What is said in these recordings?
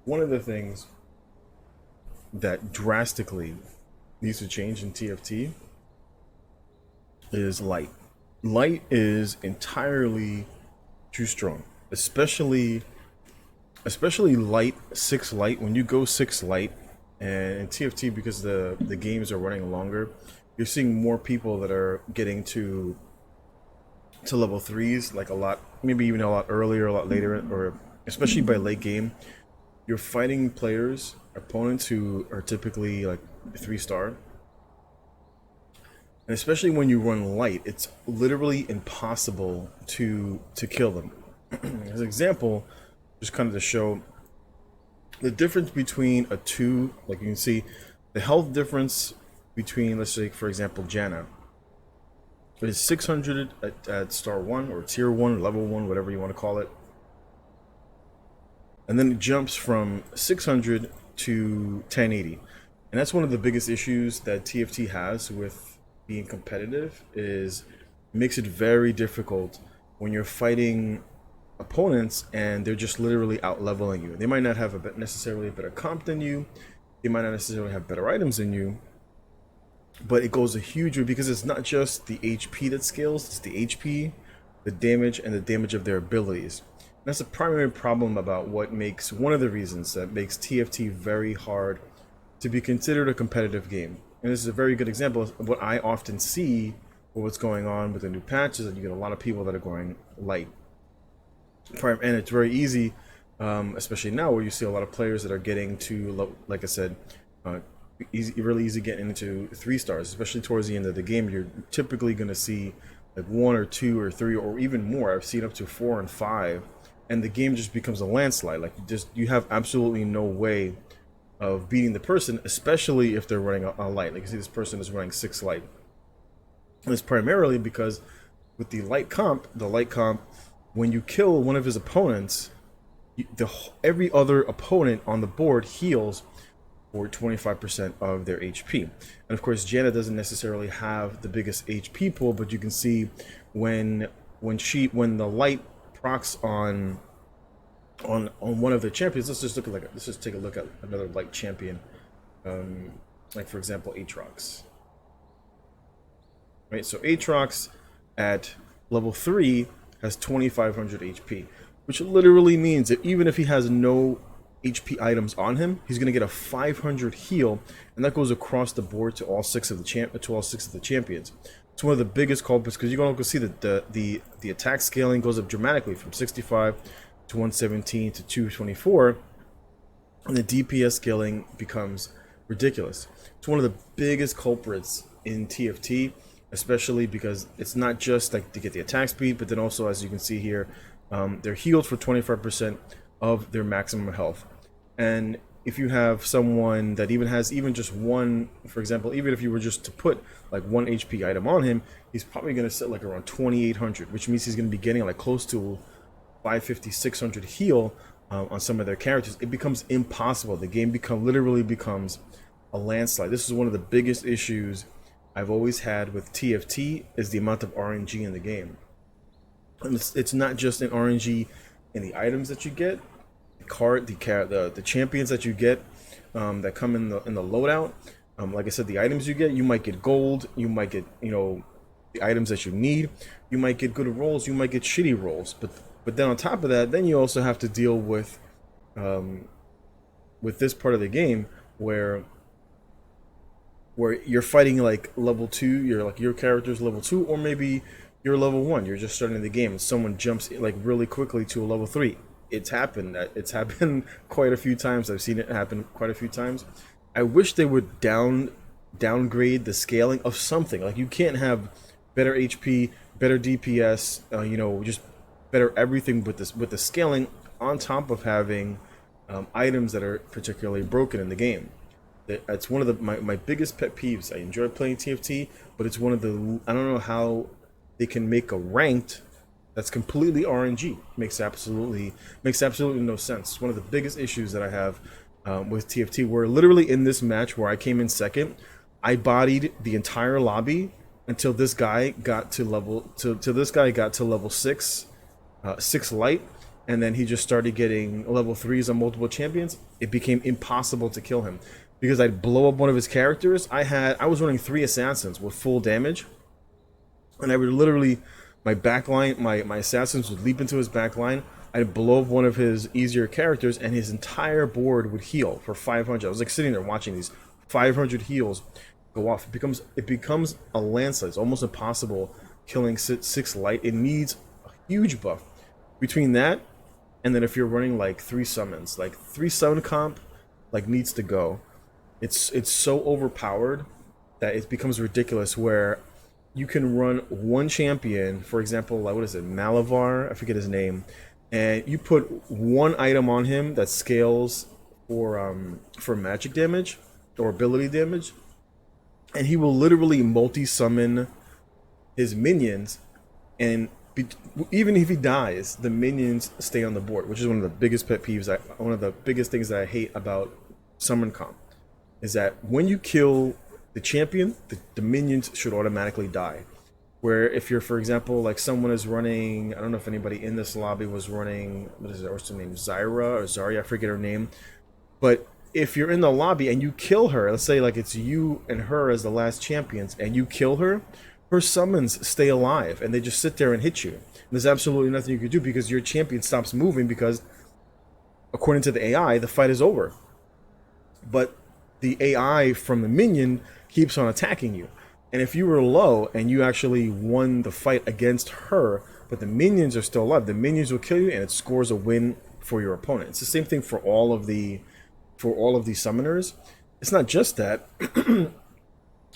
One of the things that drastically needs to change in TFT is light. Light is entirely too strong, especially light six light. When you go six light, and in TFT because the games are running longer, you're seeing more people that are getting to level threes like a lot, maybe even a lot earlier, a lot later, or especially by late game. You're fighting players, opponents who are typically like 3 star, and especially when you run light, it's literally impossible to kill them. As an example, just kind of to show the difference between a two, like you can see, the health difference between, let's say, for example, Janna is 600 at star one or tier one, level one, whatever you want to call it, and then it jumps from 600 to 1080, and that's one of the biggest issues that TFT has with being competitive. Is makes it very difficult when you're fighting opponents and they're just literally out leveling you. They might not have necessarily a better comp than you. They might not necessarily have better items than you, but it goes a huge way because it's not just the HP that scales, it's the HP, the damage, and the damage of their abilities. And that's the primary problem about what makes one of the reasons that makes TFT very hard to be considered a competitive game. And this is a very good example of what I often see with what's going on with the new patches, and you get a lot of people that are going light. And it's very easy, especially now where you see a lot of players that are getting to, like I said, really easy getting into 3 stars, especially towards the end of the game. You're typically going to see like one or two or three or even more. I've seen up to 4 and 5, and the game just becomes a landslide. Like you have absolutely no way of beating the person, especially if they're running a light. Like you see, this person is running 6 light, and it's primarily because with the light comp, when you kill one of his opponents, every other opponent on the board heals for 25% of their HP. And of course, Janna doesn't necessarily have the biggest HP pool, but you can see when the light procs on one of the champions. Let's just take a look at another light champion, like for example Aatrox. Right, so Aatrox at level 3 has 2500 HP, which literally means that even if he has no HP items on him, he's going to get a 500 heal, and that goes across the board to all six of the champions. It's one of the biggest culprits because you're going to see that the attack scaling goes up dramatically from 65 to 117 to 224, and the DPS scaling becomes ridiculous. It's one of the biggest culprits in TFT, especially because it's not just like to get the attack speed, but then also, as you can see here, they're healed for 25% of their maximum health. And if you have someone that even has just one, for example, even if you were just to put like one HP item on him, he's probably going to sit like around 2800, which means he's going to be getting like close to 550, 600 heal on some of their characters. It becomes impossible. The game literally becomes a landslide. This is one of the biggest issues I've always had with TFT, is the amount of RNG in the game. And it's not just an RNG in the items that you get, the champions that you get, that come in the loadout. Like I said, the items you get, you might get gold, you might get the items that you need, you might get good rolls, you might get shitty rolls, but then on top of that, then you also have to deal with this part of the game where you're fighting like level 2, your character's level 2, or maybe you're level 1, you're just starting the game, and someone jumps like really quickly to a level 3. It's happened quite a few times. I've seen it happen quite a few times. I wish they would downgrade the scaling of something. Like, you can't have better HP, better DPS, just better everything with the scaling on top of having items that are particularly broken in the game. That's one of my biggest pet peeves. I enjoy playing TFT, but it's one of the, I don't know how they can make a ranked that's completely RNG. Makes absolutely no sense. It's one of the biggest issues that I have with TFT. Where literally in this match where I came in second, I bodied the entire lobby until this guy got to level 6 light, and then he just started getting level 3s on multiple champions, it became impossible to kill him because I'd blow up one of his characters. I was running 3 assassins with full damage, and I would literally, my backline, my assassins would leap into his backline. I'd blow up one of his easier characters, and his entire board would heal for 500. I was like sitting there watching these 500 heals go off. It becomes a landslide. It's almost impossible killing 6 light. It needs a huge buff. Between that, and then if you're running like 3 summons, like 3 summon comp, like needs to go. It's so overpowered that it becomes ridiculous. Where you can run one champion, for example, like what is it, Malavar? I forget his name, and you put one item on him that scales for magic damage or ability damage, and he will literally multi-summon his minions, and even if he dies, the minions stay on the board, which is one of the biggest pet peeves. One of the biggest things that I hate about summon comp is that when you kill the champion, the minions should automatically die. Where if you're, for example, like someone is running, I don't know if anybody in this lobby was running, what is it, what's her name, Zyra or Zarya, I forget her name, but if you're in the lobby and you kill her, let's say like it's you and her as the last champions, and you kill her, her summons stay alive and they just sit there and hit you. And there's absolutely nothing you can do because your champion stops moving because, according to the AI, the fight is over. But the AI from the minion keeps on attacking you. And if you were low and you actually won the fight against her, but the minions are still alive, the minions will kill you and it scores a win for your opponent. It's the same thing for all of the summoners. It's not just that.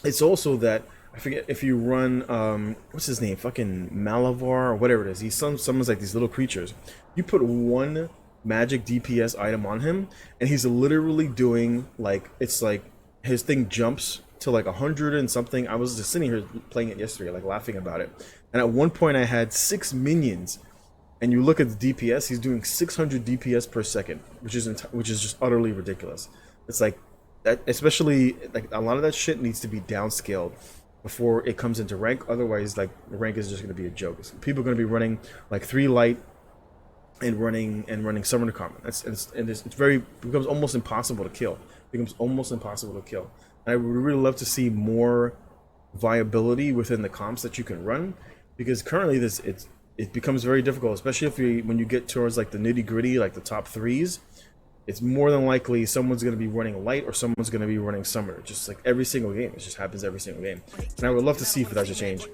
It's also that, I forget if you run what's his name, fucking Malavar or whatever it is. He summons like these little creatures. You put one magic DPS item on him, and he's literally doing like, it's like his thing jumps to like 100 and something. I was just sitting here playing it yesterday, like laughing about it. And at one point I had 6 minions, and you look at the DPS, he's doing 600 DPS per second, which is just utterly ridiculous. It's like that, especially like a lot of that shit needs to be downscaled before it comes into rank. Otherwise, like, rank is just going to be a joke. People are going to be running like 3 light and running summoner common. It becomes almost impossible to kill. And I would really love to see more viability within the comps that you can run, because currently it becomes very difficult, especially when you get towards like the nitty gritty, like the top 3s. It's more than likely someone's going to be running light or someone's going to be running summoner. Just like every single game, it just happens every single game. And I would love to see if that should change.